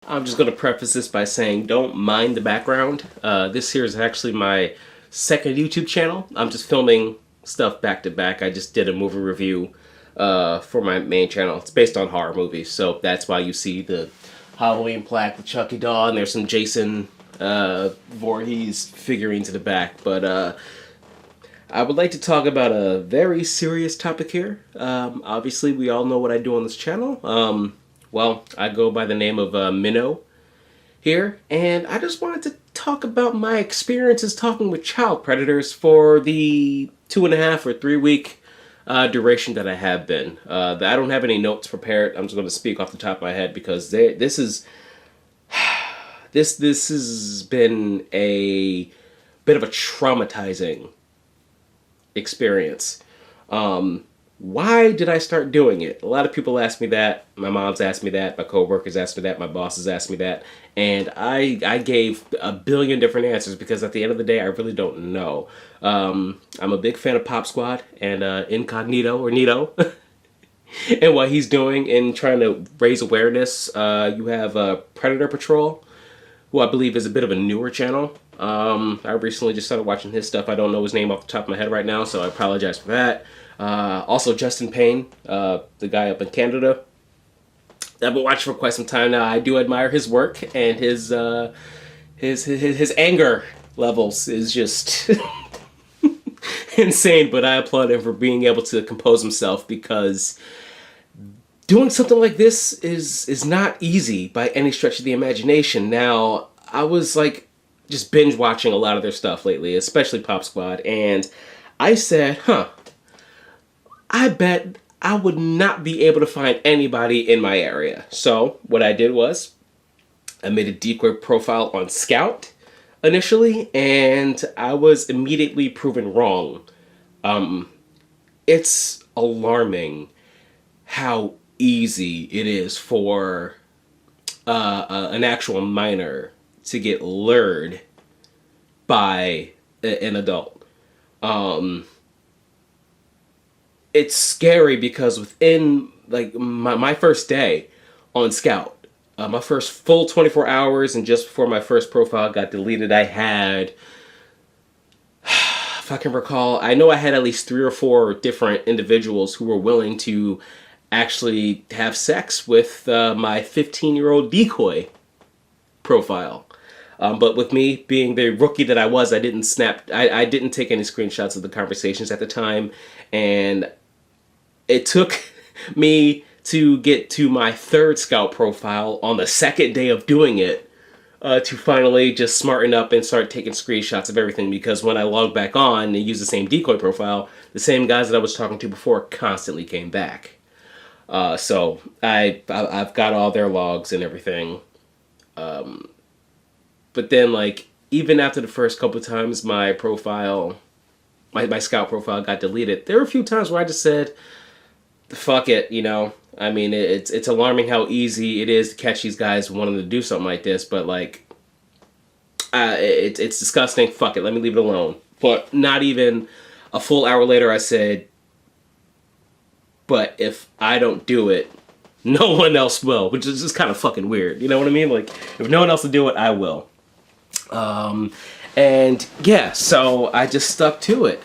I'm just going to preface this by saying don't mind the background. This here is actually my second YouTube channel. I'm just filming stuff back to back. I just did a movie review for my main channel. It's based on horror movies, so that's why you see the Halloween plaque with Chucky doll, and there's some Jason Voorhees figurines in the back. But I would like to talk about a very serious topic here. Obviously, we all know what I do on this channel. Well, I go by the name of Minnow here, and I just wanted to talk about my experiences talking with child predators for the 2.5 or 3 week duration that I have been. I don't have any notes prepared. I'm just going to speak off the top of my head because this has been a bit of a traumatizing experience. Why did I start doing it? A lot of people ask me that. My mom's asked me that. My coworkers asked me that. My bosses asked me that. And I gave a billion different answers because at the end of the day, I really don't know. I'm a big fan of Pop Squad and Incognito or Nito and what he's doing in trying to raise awareness. You have Predator Patrol, who I believe is a bit of a newer channel. I recently just started watching his stuff. I don't know his name off the top of my head right now, so I apologize for that. Also Justin Payne, the guy up in Canada. I've been watching for quite some time now. I do admire his work, and his anger levels is just insane, but I applaud him for being able to compose himself because doing something like this is not easy by any stretch of the imagination. Now, I was like just binge watching a lot of their stuff lately, especially Pop Squad, and I said, I bet I would not be able to find anybody in my area. So what I did was I made a decoy profile on Scout initially, and I was immediately proven wrong. It's alarming how easy it is for an actual minor to get lured by an adult. It's scary because within like my first day on Scout, my first full 24 hours and just before my first profile got deleted, I had, if I can recall, I know I had at least 3 or 4 different individuals who were willing to actually have sex with my 15-year-old decoy profile. But with me being the rookie that I was, I didn't take any screenshots of the conversations at the time, and it took me to get to my 3rd Scout profile on the 2nd day of doing it to finally just smarten up and start taking screenshots of everything, because when I logged back on and used the same decoy profile, the same guys that I was talking to before constantly came back. So I've got all their logs and everything. But then, like, even after the first couple times my profile, my Scout profile got deleted, there were a few times where I just said, fuck it, you know. I mean, it's alarming how easy it is to catch these guys wanting to do something like this, but, like, it's disgusting. Fuck it, let me leave it alone. But not even a full hour later, I said, but if I don't do it, no one else will, which is just kind of fucking weird. You know what I mean? Like, if no one else will do it, I will. And yeah, so I just stuck to it.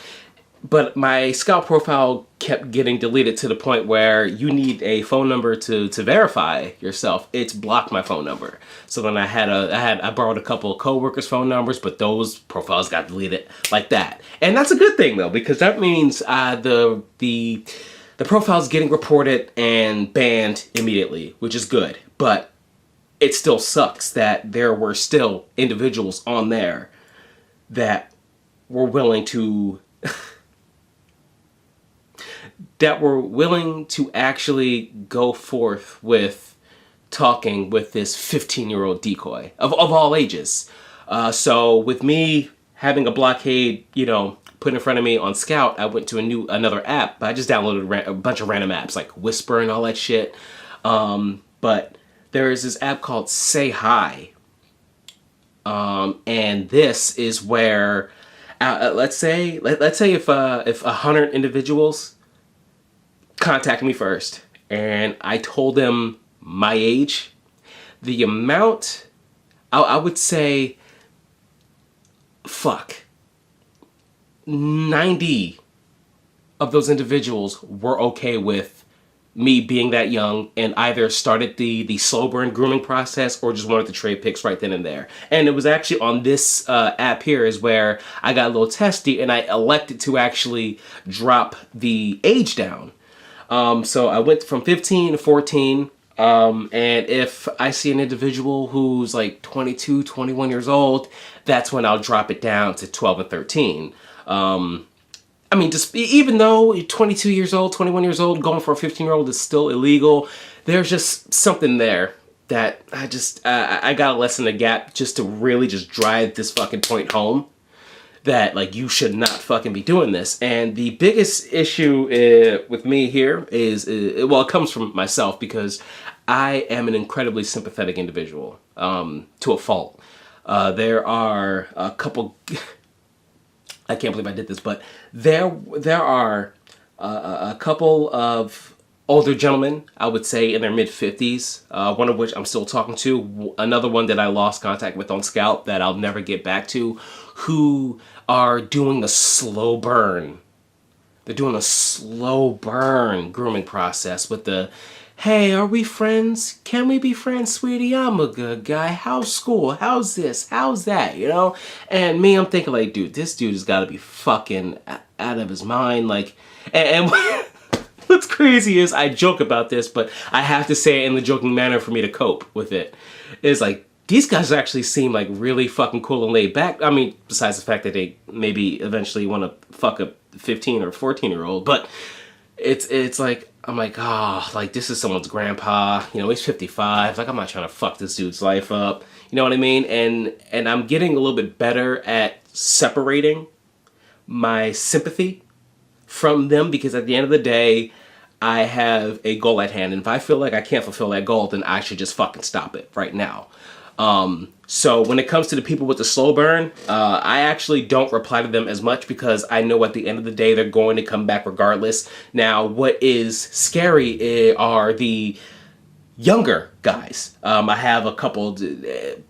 But my Scout profile kept getting deleted to the point where you need a phone number to verify yourself. It's blocked my phone number. So then I borrowed a couple of coworkers' phone numbers, but those profiles got deleted like that. And that's a good thing though, because that means the profile's getting reported and banned immediately, which is good. But it still sucks that there were still individuals on there that were willing to actually go forth with talking with this 15-year-old decoy of all ages. So with me having a blockade, you know, put in front of me on Scout, I went to another app. I just downloaded a bunch of random apps like Whisper and all that shit. But there is this app called Say Hi. And this is where, let's say if 100 individuals contact me first and I told them my age, the amount, I would say, fuck, 90 of those individuals were okay with me being that young and either started the slow burn grooming process or just wanted to trade pics right then and there. And it was actually on this app here is where I got a little testy and I elected to actually drop the age down. So I went from 15 to 14. And if I see an individual who's like 22, 21 years old, that's when I'll drop it down to 12 and 13. I mean, just even though you're 22 years old, 21 years old, going for a 15-year-old is still illegal, there's just something there that I gotta lessen the gap just to really just drive this fucking point home that, like, you should not fucking be doing this. And the biggest issue with me here is, well, it comes from myself because I am an incredibly sympathetic individual, to a fault. There are a couple... I can't believe I did this, but there are a couple of older gentlemen, I would say in their mid-50s, one of which I'm still talking to, another one that I lost contact with on Scout that I'll never get back to, who are doing a slow burn. They're doing a slow burn grooming process with the, hey, are we friends? Can we be friends, sweetie? I'm a good guy. How's school? How's this? How's that? You know? And me, I'm thinking like, dude, this dude has got to be fucking out of his mind. Like, and what's crazy is I joke about this, but I have to say it in the joking manner for me to cope with it. It's like, these guys actually seem like really fucking cool and laid back. I mean, besides the fact that they maybe eventually want to fuck a 15 or 14-year-old, but it's like, I'm like, oh, like, this is someone's grandpa, you know, he's 55, like, I'm not trying to fuck this dude's life up, you know what I mean? And I'm getting a little bit better at separating my sympathy from them, because at the end of the day, I have a goal at hand, and if I feel like I can't fulfill that goal, then I should just fucking stop it right now. So when it comes to the people with the slow burn, I actually don't reply to them as much because I know at the end of the day they're going to come back regardless. Now, what is scary are the younger guys. I have a couple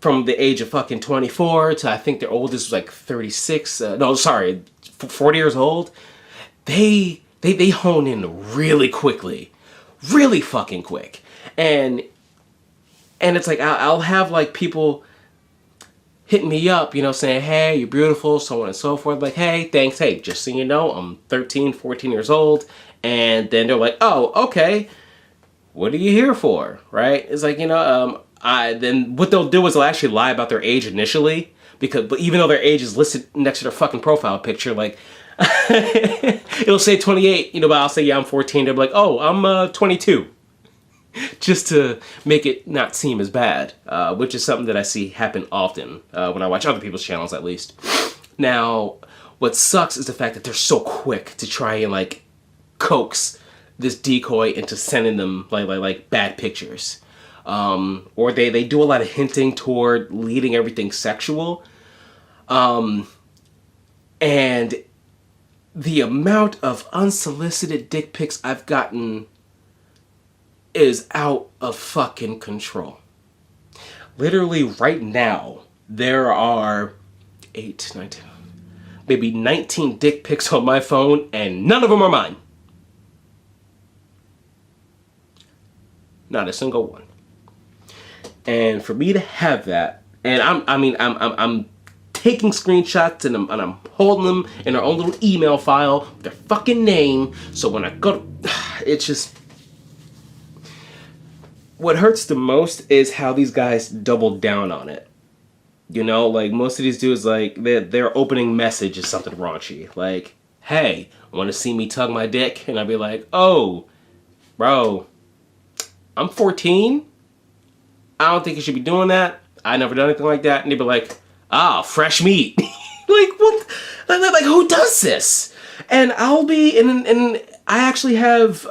from the age of fucking 24 to I think their oldest was like 36. No, sorry, 40 years old. They hone in really quickly, really fucking quick, and it's like I'll have like people hitting me up, you know, saying, hey, you're beautiful, so on and so forth. Like, hey, thanks. Hey, just so you know, I'm 13, 14 years old. And then they're like, oh, okay, what are you here for? Right? It's like, you know, then what they'll do is they'll actually lie about their age initially, but even though their age is listed next to their fucking profile picture, like, it'll say 28, you know, but I'll say, yeah, I'm 14. They'll be like, oh, I'm 22. Just to make it not seem as bad, which is something that I see happen often when I watch other people's channels, at least. Now, what sucks is the fact that they're so quick to try and like coax this decoy into sending them like bad pictures, or they do a lot of hinting toward leading everything sexual, and the amount of unsolicited dick pics I've gotten is out of fucking control. Literally right now, there are 8, 9, 10, maybe 19 dick pics on my phone, and none of them are mine. Not a single one. And for me to have that, and I'm taking screenshots and I'm holding them in their own little email file with their fucking name, so when I go, it's just. What hurts the most is how these guys double down on it. You know, like, most of these dudes, like, their opening message is something raunchy. Like, hey, want to see me tug my dick? And I'd be like, oh, bro, I'm 14. I don't think you should be doing that. I never done anything like that. And they'd be like, ah, fresh meat. Like, what? Like, who does this? And I'll be, and I actually have,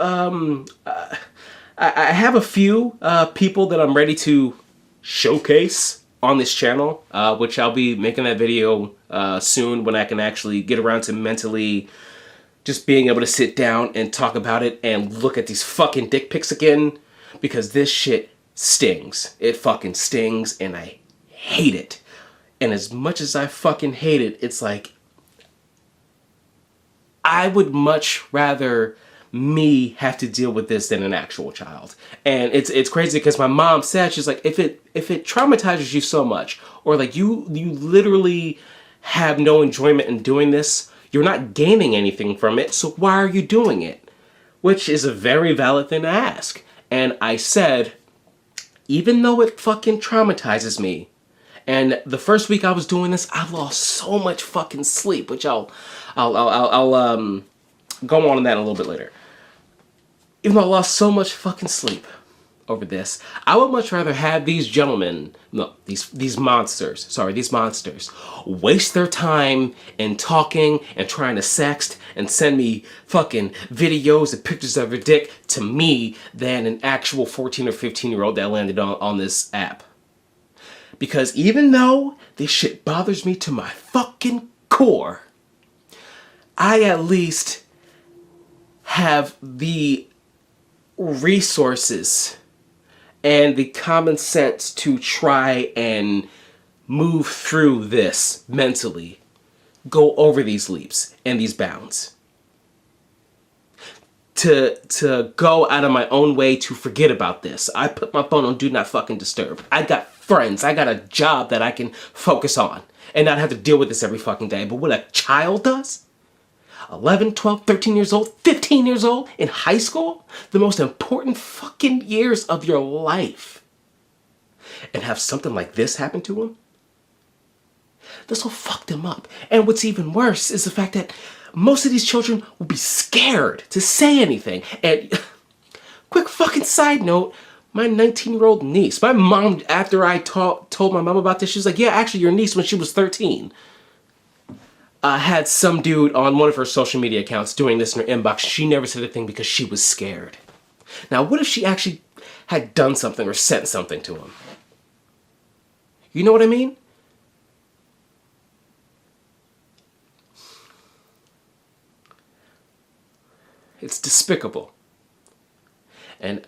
I have a few people that I'm ready to showcase on this channel, which I'll be making that video soon when I can actually get around to mentally just being able to sit down and talk about it and look at these fucking dick pics again, because this shit stings. It fucking stings, and I hate it. And as much as I fucking hate it, it's like, I would much rather me have to deal with this than an actual child. And it's crazy because my mom said, she's like, if it traumatizes you so much, or like you literally have no enjoyment in doing this, you're not gaining anything from it, so why are you doing it? Which is a very valid thing to ask. And I said, even though it fucking traumatizes me, and the first week I was doing this, I lost so much fucking sleep, which I'll go on that a little bit later. Even though I lost so much fucking sleep over this, I would much rather have these gentlemen, no, these monsters, waste their time in talking and trying to sext and send me fucking videos and pictures of their dick to me than an actual 14 or 15-year-old that landed on this app. Because even though this shit bothers me to my fucking core, I at least have the resources and the common sense to try and move through this mentally, go over these leaps and these bounds, to go out of my own way to forget about this. I put my phone on do not fucking disturb. I got friends, I got a job that I can focus on and not have to deal with this every fucking day. But what a child does, 11, 12, 13 years old, 15 years old, in high school, the most important fucking years of your life, and have something like this happen to them, this will fuck them up. And what's even worse is the fact that most of these children will be scared to say anything. And quick fucking side note, my 19-year-old niece, my mom, after I told my mom about this, she was like, yeah, actually your niece, when she was 13, had some dude on one of her social media accounts doing this in her inbox. She never said a thing because she was scared. Now, what if she actually had done something or sent something to him? You know what I mean? It's despicable. And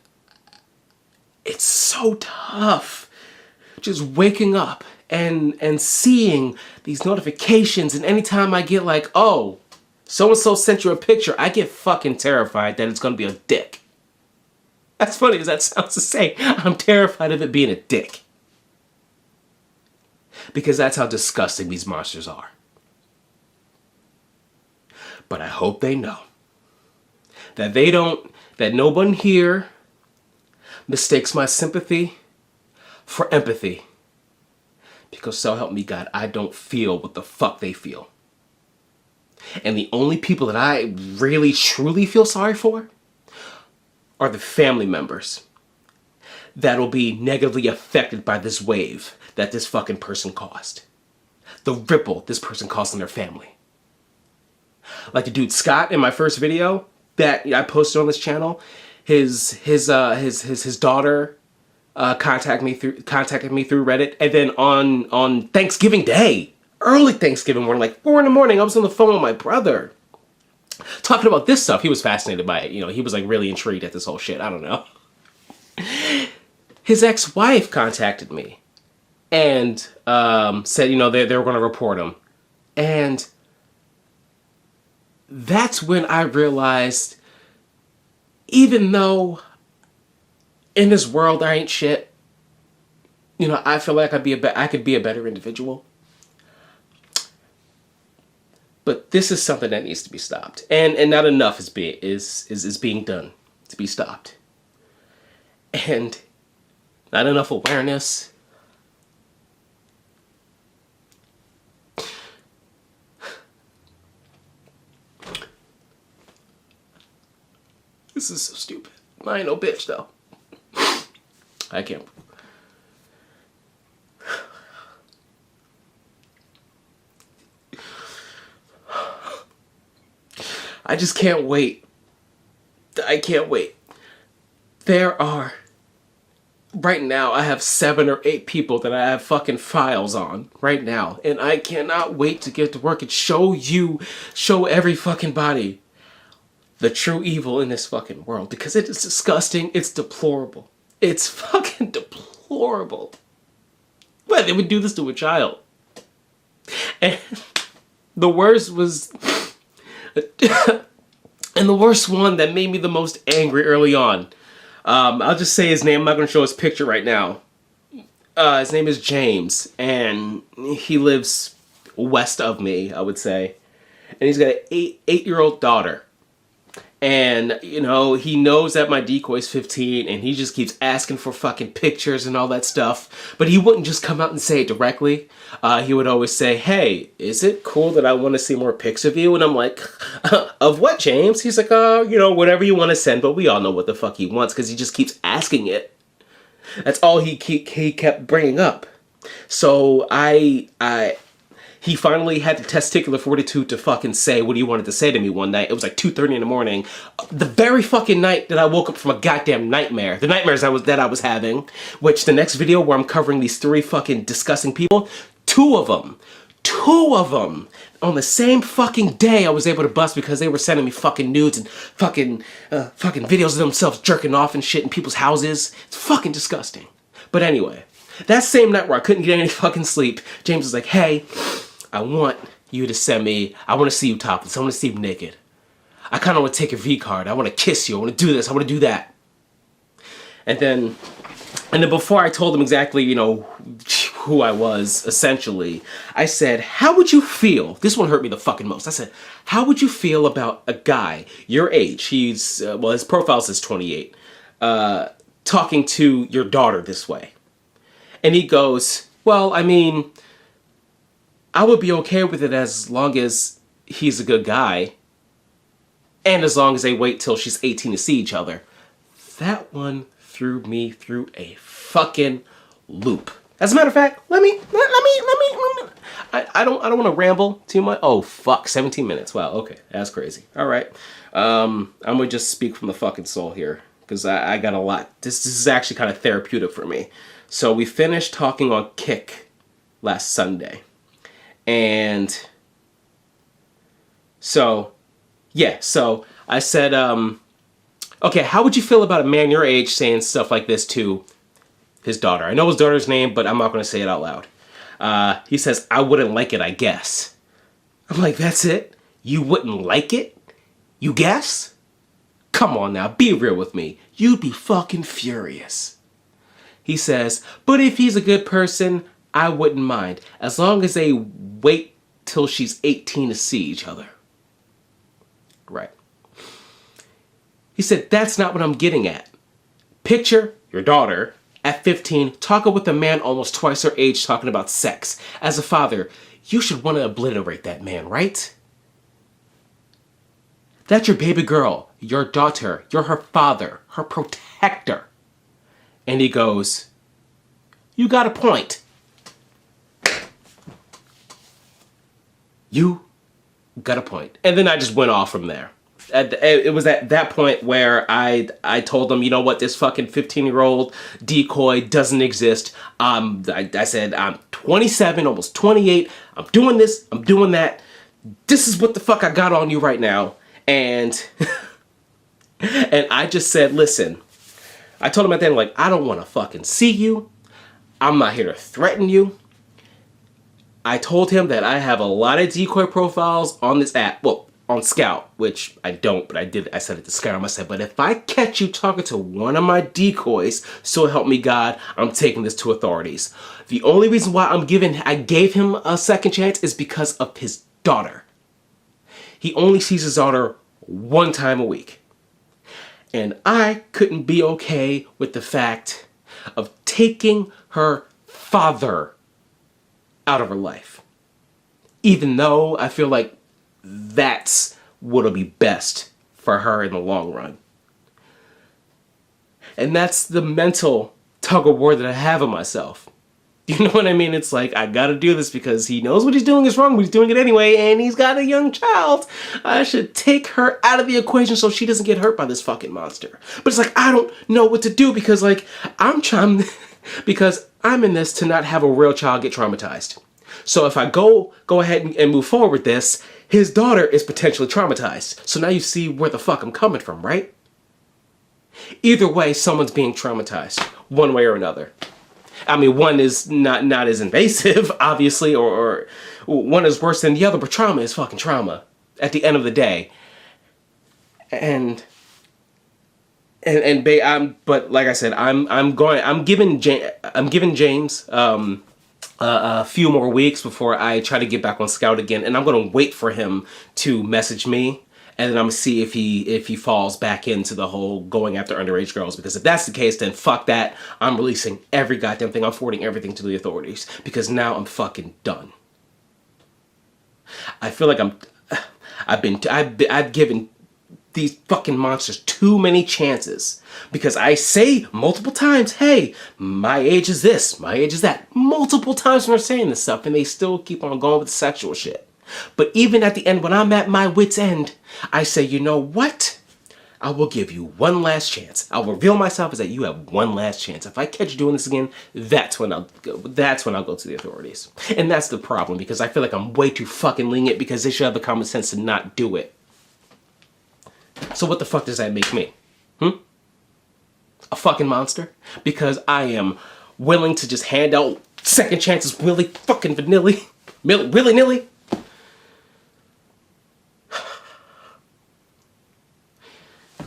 it's so tough just waking up and seeing these notifications, and anytime I get like, oh, so-and-so sent you a picture, I get fucking terrified that it's gonna be a dick. As funny as that sounds to say, I'm terrified of it being a dick. Because that's how disgusting these monsters are. But I hope they know that no one here mistakes my sympathy for empathy. Because so help me God, I don't feel what the fuck they feel. And the only people that I really truly feel sorry for are the family members that'll be negatively affected by this wave that this fucking person caused. The ripple this person caused in their family. Like the dude Scott in my first video that I posted on this channel, his daughter contacted me through Reddit, and then on Thanksgiving Day, early Thanksgiving morning, like 4 in the morning, I was on the phone with my brother talking about this stuff. He was fascinated by it. You know, he was like really intrigued at this whole shit. I don't know. His ex-wife contacted me and said, you know, they were going to report him. And that's when I realized, even though in this world I ain't shit, you know, I feel like I could be a better individual. But this is something that needs to be stopped, and not enough is being done to be stopped, and not enough awareness. This is so stupid. I ain't no bitch though. I can't. I just can't wait. I can't wait. There are, right now, I have 7 or 8 people that I have fucking files on right now. And I cannot wait to get to work and show every fucking body the true evil in this fucking world. Because it is disgusting. It's deplorable. It's fucking deplorable. But they would do this to a child. And the worst was... and the worst one that made me the most angry early on. I'll just say his name. I'm not going to show his picture right now. His name is James. And he lives west of me, I would say. And he's got an eight-year-old daughter. And, you know, he knows that my decoy's 15, and he just keeps asking for fucking pictures and all that stuff. But he wouldn't just come out and say it directly. He would always say, hey, is it cool that I want to see more pics of you? And I'm like, of what, James? He's like, you know, whatever you want to send, but we all know what the fuck he wants, because he just keeps asking it. That's all he kept bringing up. So he finally had the testicular fortitude to fucking say what he wanted to say to me one night. It was like 2:30 in the morning. The very fucking night that I woke up from a goddamn nightmare. The nightmares I was having. Which the next video where I'm covering these 3 fucking disgusting people. Two of them. On the same fucking day I was able to bust because they were sending me fucking nudes and fucking videos of themselves jerking off and shit in people's houses. It's fucking disgusting. But anyway. That same night where I couldn't get any fucking sleep. James was like, hey... I want you to send me, I want to see you topless. I want to see you naked. I kind of want to take your V-card. I want to kiss you. I want to do this. I want to do that. And then before I told him exactly, you know, who I was, essentially, I said, how would you feel? This one hurt me the fucking most. I said, how would you feel about a guy your age? He's, well, his profile says 28, talking to your daughter this way. And he goes, well, I mean... I would be okay with it as long as he's a good guy. And as long as they wait till she's 18 to see each other. That one threw me through a fucking loop. As a matter of fact, let me. I don't want to ramble too much. Oh, fuck. 17 minutes. Wow. Okay. That's crazy. All right. I'm going to just speak from the fucking soul here. Because I got a lot. This is actually kind of therapeutic for me. So we finished talking on Kick last Sunday. And so, yeah, so I said, okay, how would you feel about a man your age saying stuff like this to his daughter? I know his daughter's name, but I'm not going to say it out loud. He says, I wouldn't like it, I guess. I'm like, that's it? You wouldn't like it? You guess? Come on now, be real with me. You'd be fucking furious. He says, but if he's a good person... I wouldn't mind, as long as they wait till she's 18 to see each other. Right. He said, that's not what I'm getting at. Picture your daughter at 15 talking with a man almost twice her age talking about sex. As a father, you should want to obliterate that man, right? That's your baby girl, your daughter, you're her father, her protector. And he goes, you got a point. You got a point. And then I just went off from there. It was at that point where I told him, you know what, this fucking 15-year-old decoy doesn't exist. I said, I'm 27, almost 28. I'm doing this. I'm doing that. This is what the fuck I got on you right now. And and I just said, listen. I told him at the end, like, I don't want to fucking see you. I'm not here to threaten you. I told him that I have a lot of decoy profiles on this app. Well, on Scout, which I don't, but I said it to scare him. I said, but if I catch you talking to one of my decoys, so help me God, I'm taking this to authorities. The only reason why I gave him a second chance is because of his daughter. He only sees his daughter one time a week. And I couldn't be okay with the fact of taking her father out of her life. Even though I feel like that's what'll be best for her in the long run. And that's the mental tug of war that I have of myself. You know what I mean? It's like, I gotta do this because he knows what he's doing is wrong, but he's doing it anyway, and he's got a young child. I should take her out of the equation so she doesn't get hurt by this fucking monster. But it's like, I don't know what to do because, like, because I'm in this to not have a real child get traumatized. So if I go ahead and move forward with this, his daughter is potentially traumatized. So now you see where the fuck I'm coming from, right? Either way, someone's being traumatized, one way or another. I mean, one is not as invasive, obviously, or one is worse than the other, but trauma is fucking trauma at the end of the day. But like I said, I'm giving James a few more weeks before I try to get back on Scout again, and I'm gonna wait for him to message me, and then I'm gonna see if he falls back into the whole going after underage girls. Because if that's the case, then fuck that. I'm releasing every goddamn thing. I'm forwarding everything to the authorities because now I'm fucking done. I feel like I've given these fucking monsters too many chances, because I say multiple times, hey, my age is this, my age is that, multiple times when they're saying this stuff, and they still keep on going with the sexual shit. But even at the end, when I'm at my wit's end, I say, you know what? I will give you one last chance. I'll reveal myself as that you have one last chance. If I catch you doing this again, that's when I'll go to the authorities. And that's the problem, because I feel like I'm way too fucking lenient, because they should have the common sense to not do it. So what the fuck does that make me? A fucking monster? Because I am willing to just hand out second chances willy-nilly?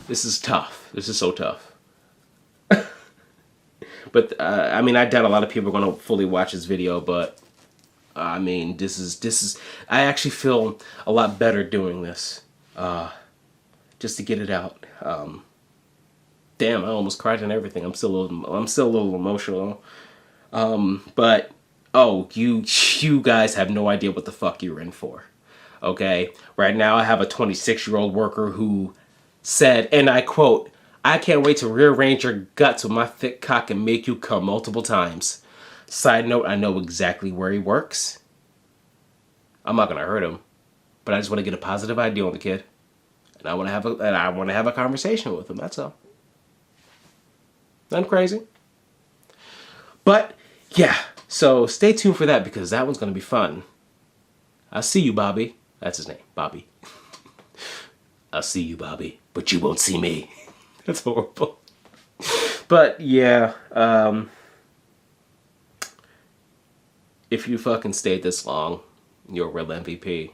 This is tough. This is so tough. But, I mean, I doubt a lot of people are going to fully watch this video, but, I mean, this is, I actually feel a lot better doing this. Just to get it out. Damn, I almost cried and everything. I'm still a little emotional. But you guys have no idea what the fuck you're in for. Okay? Right now I have a 26-year-old worker who said, and I quote, "I can't wait to rearrange your guts with my thick cock and make you come multiple times." Side note, I know exactly where he works. I'm not gonna hurt him, but I just want to get a positive idea on the kid. And I want to have a conversation with him. That's all. Nothing crazy. But yeah, so stay tuned for that, because that one's gonna be fun. I'll see you, Bobby. That's his name, Bobby. I'll see you, Bobby, but you won't see me. That's horrible. But yeah, if you fucking stayed this long, you're a real MVP.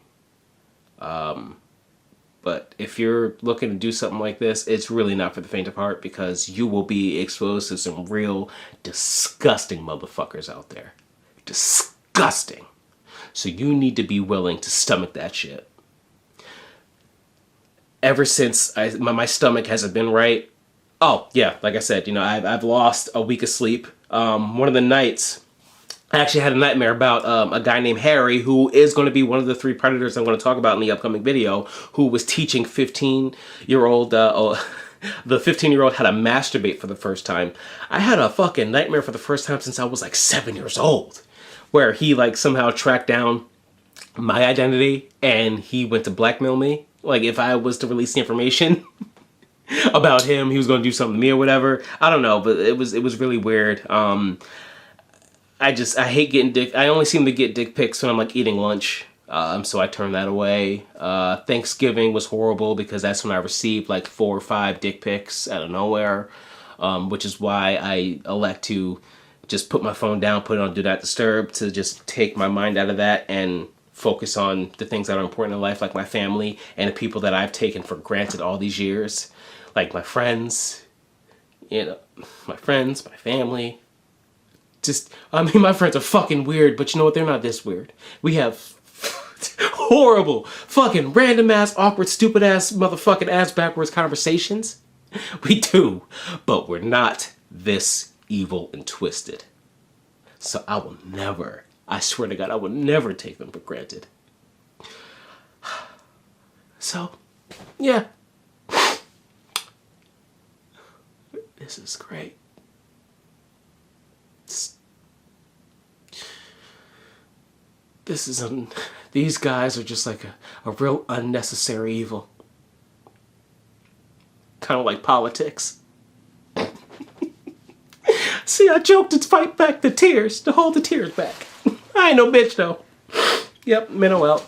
But if you're looking to do something like this, it's really not for the faint of heart, because you will be exposed to some real disgusting motherfuckers out there. Disgusting. So you need to be willing to stomach that shit. Ever since my stomach hasn't been right. Oh, yeah, like I said, you know, I've lost a week of sleep. One of the nights, I actually had a nightmare about a guy named Harry, who is going to be one of the 3 predators I'm going to talk about in the upcoming video, who was teaching 15-year-old, the 15-year-old how to masturbate for the first time. I had a fucking nightmare for the first time since I was like 7 years old, where he like somehow tracked down my identity and he went to blackmail me. Like, if I was to release the information about him, he was going to do something to me or whatever. I don't know, but it was really weird. I hate getting dick. I only seem to get dick pics when I'm like eating lunch. So I turned that away. Thanksgiving was horrible, because that's when I received like 4 or 5 dick pics out of nowhere. Which is why I elect to just put my phone down, put it on Do Not Disturb, to just take my mind out of that and focus on the things that are important in life, like my family and the people that I've taken for granted all these years. Like my friends, you know, my friends, my family. I mean, my friends are fucking weird, but you know what? They're not this weird. We have horrible, fucking random-ass, awkward, stupid-ass, motherfucking ass-backwards conversations. We do, but we're not this evil and twisted. So I swear to God, I will never take them for granted. So, yeah. This is great. These guys are just like a real unnecessary evil. Kind of like politics. See, I joked to fight back the tears, to hold the tears back. I ain't no bitch though. Yep, minnow out.